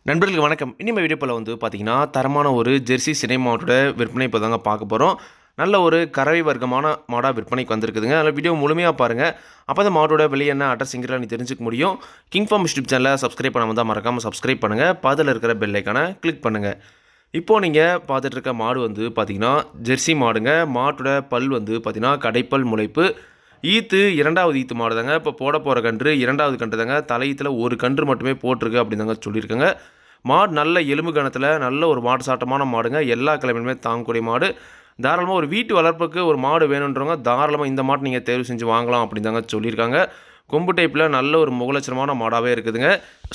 நண்பர்களுக்கு வணக்கம். இனிமே வீடியோ போல பார்த்தீங்கன்னா, தரமான ஒரு ஜெர்சி சினை மாட்டோட விற்பனை இப்போ தாங்க பார்க்க போறோம். நல்ல ஒரு கறவை வர்க்கமான மாடா விற்பனைக்கு வந்திருக்குதுங்க. அதனால வீடியோ முழுமையா பாருங்க. அப்பதான் மாட்டோட விலை என்ன, அட்ரஸ் எங்கலாம் நீ தெரிஞ்சுக்க முடியும். கிங் ஃபார்ம் யூடியூப் சேனலை சப்ஸ்கிரைப் பண்ணாம தான் மறக்காம சப்ஸ்கிரைப் பண்ணுங்க. பக்கத்துல இருக்கிற பெல் ஐகானை கிளிக் பண்ணுங்க. இப்போ நீங்க பார்த்துட்டு இருக்க மாடு பார்த்தீங்கன்னா, ஜெர்சி மாடுங்க. மாட்டோட பல் பார்த்தீங்கன்னா, கடைப்பல் முளைப்பு. ஈத்து 2வது ஈத்து மாடு தாங்க. இப்போ போட போகிற கன்று 2வது கன்று தாங்க. தலையீத்தில் ஒரு கன்று மட்டுமே போட்டிருக்கு அப்படின்னு தாங்க சொல்லியிருக்காங்க. மாடு நல்ல எலும்பு கணத்தில் நல்ல ஒரு மாடு சாட்டமான மாடுங்க. எல்லா கிழமையுமே தாங்கக்கூடிய மாடு. தாராளமாக ஒரு வீட்டு வளர்ப்புக்கு ஒரு மாடு வேணுன்றவங்க தாராளமாக இந்த மாட்டை நீங்கள் தேர்வு செஞ்சு வாங்கலாம் அப்படின்னு தாங்க சொல்லியிருக்காங்க. கொம்பு டைப்பில் நல்ல ஒரு முகலட்சணமான மாடாகவே இருக்குதுங்க.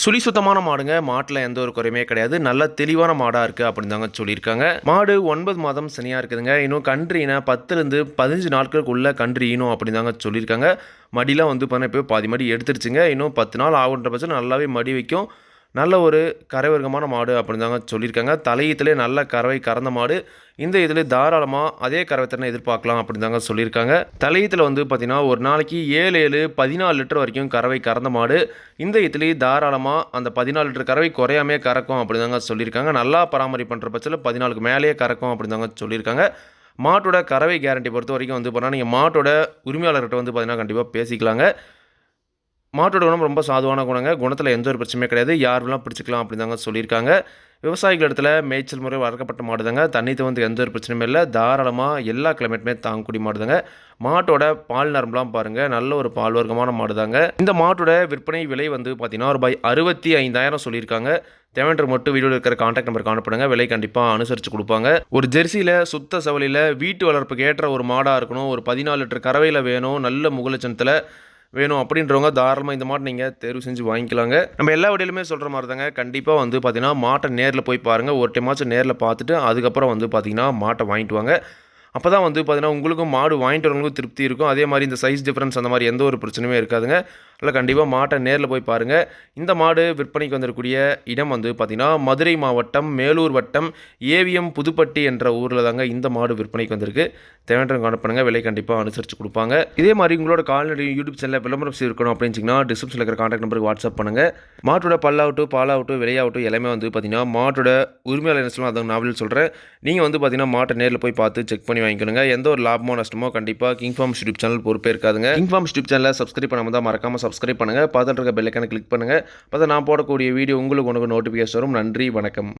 சுழி சுத்தமான மாடுங்க. மாட்டில் எந்த ஒரு குறையுமே கிடையாது. நல்ல தெளிவான மாடாக இருக்குது அப்படின்னு தாங்க சொல்லியிருக்காங்க. மாடு 9 மாதம் சனியாக இருக்குதுங்க. இன்னும் கன்றினா 10லேருந்து 15 நாட்களுக்குள்ள கன்று ஈனும் அப்படின்னு தாங்க சொல்லியிருக்காங்க. மடிலாம் பார்த்தீங்கன்னா இப்போ பாதி மடி எடுத்துருச்சுங்க. இன்னும் 10 நாள் ஆகுன்ற பட்சம் நல்லாவே மடி வைக்கும். நல்ல ஒரு கரை வர்க்கமான மாடு அப்படின்னு தாங்க சொல்லியிருக்காங்க. தலையீத்திலே நல்ல கறவை கறந்த மாடு. இந்த இதில் தாராளமாக அதே கறவைத்திறனை எதிர்பார்க்கலாம் அப்படின்னு தாங்க சொல்லியிருக்காங்க. தலையீத்தில் பார்த்தீங்கன்னா ஒரு நாளைக்கு 14 லிட்டர் வரைக்கும் கறவை கறந்த மாடு. இந்த இதிலே தாராளமாக அந்த 14 லிட்டர் கறவை குறையாமே கறக்கும் அப்படின்னு தாங்க சொல்லியிருக்காங்க. நல்லா பராமரிப்பு பண்ணுற பட்சத்தில் 14க்கு மேலேயே கறக்கும் அப்படின்னு தாங்க சொல்லியிருக்காங்க. மாட்டோட கறவை கேரண்டி பொறுத்த வரைக்கும் பார்த்தீங்கன்னா நீங்கள் மாட்டோட உரிமையாளர்கிட்ட பார்த்தீங்கன்னா கண்டிப்பாக பேசிக்கலாங்க. மாட்டோட குணம் ரொம்ப சாதுவான குணங்க. குணத்தில் எந்த ஒரு பிரச்சனையும் கிடையாது. யார் வேணாலும் பிடிச்சிக்கலாம் அப்படின்னு தாங்க சொல்லியிருக்காங்க. விவசாயிகள் இடத்துல மேய்ச்சல் முறை வளர்க்கப்பட்ட மாடு தாங்க. தண்ணி எந்த ஒரு பிரச்சனையும் இல்லை. தாராளமாக எல்லா கிளைமேட்டுமே தாங்கக்கூடிய மாடு தாங்க. மாட்டோட பால் நரம்புலாம் பாருங்கள். நல்ல ஒரு பால் வர்க்கமான மாடு தாங்க. இந்த மாட்டோட விற்பனை விலை பார்த்தீங்கன்னா ரூபாய் 65,000 சொல்லியிருக்காங்க. தேவைன்ற மட்டும் வீடியோவில் இருக்கிற கான்டாக்ட் நம்பர் காணப்படுங்க. விலை கண்டிப்பாக அனுசரித்து கொடுப்பாங்க. ஒரு ஜெர்சியில் சுத்த சவலியில் வீட்டு வளர்ப்புக்கு ஏற்ற ஒரு மாடாக இருக்கணும். ஒரு 14 லிட்டர் கறவையில் வேணும். நல்ல முகலட்சணத்தில் வேணும் அப்படின்றவங்க தாராளமாக இந்த மாட்டை நீங்கள் தேர்வு செஞ்சு வாங்கிக்கலாங்க. நம்ம எல்லா வழியிலுமே சொல்கிற மாதிரி தாங்க. கண்டிப்பாக பார்த்தீங்கன்னா மாட்டை நேரில் போய் பாருங்கள். ஒரு டைமாச்சும் நேரில் பார்த்துட்டு அதுக்கப்புறம் பார்த்தீங்கன்னா மாட்டை வாங்கிட்டு வாங்க. அப்போ தான் பார்த்தீங்கன்னா உங்களுக்கும் மாடு வாங்கிட்டு வரவங்களுக்கும் திருப்தி இருக்கும். அதே மாதிரி இந்த சைஸ் டிஃப்ரென்ஸ் அந்த மாதிரி எந்த ஒரு பிரச்சனையுமே இருக்காதுங்க. அதில் கண்டிப்பாக மாட்டை நேரில் போய் பாருங்கள். இந்த மாடு விற்பனைக்கு வந்திருக்கக்கூடிய இடம் பார்த்தீங்கன்னா மதுரை மாவட்டம் மேலூர் வட்டம் ஏவிஎம் புதுப்பட்டி என்ற ஊரில் தாங்க இந்த மாடு விற்பனைக்கு வந்திருக்கு. தேவையான காணப்படுங்க. விலை கண்டிப்பாக அனுசரித்து கொடுப்பாங்க. இதே மாதிரி உங்களோட கால்நடை யூடியூப் சேனலில் விளம்பரம் இருக்கணும் அப்படின்னு டிஸ்கிரிப்ஷனில் இருக்கிற கான்டாக்ட் நம்பருக்கு வாட்ஸ்அப் பண்ணுங்கள். மாட்டோட பல்லாகட்டும் பாலாகட்டும் விலையாகட்டும் எல்லாமே பார்த்தீங்கன்னா மாட்டோட உரிமையாளர் என்ன சொல்லணும் அதை நான் சொல்கிறேன். நீங்கள் பார்த்தீங்கன்னா மாட்டை நேரில் போய் பார்த்து செக் பண்ணி வாங்கிக்கணுங்க. எந்த ஒரு லாபமோ நஷ்டமோ கண்டிப்பாக கிங் ஃபார்ம் யூடியூப் சேனல் பொறுப்பே இருக்காதுங்க. கிங் ஃபார்ம் யூடியூப் சேனலை சப்ஸ்கிரைப் பண்ணாமல் தான் மறக்காமல் சப்ஸ்கிரைப் பண்ணுங்கள். பார்த்துட்டு இருக்க பெல் ஐகானை கிளிக் பண்ணுங்கள். அப்போ நான் போடக்கூடிய வீடியோ உங்களுக்கு நோட்டிஃபிகேஷன் வரும். நன்றி, வணக்கம்.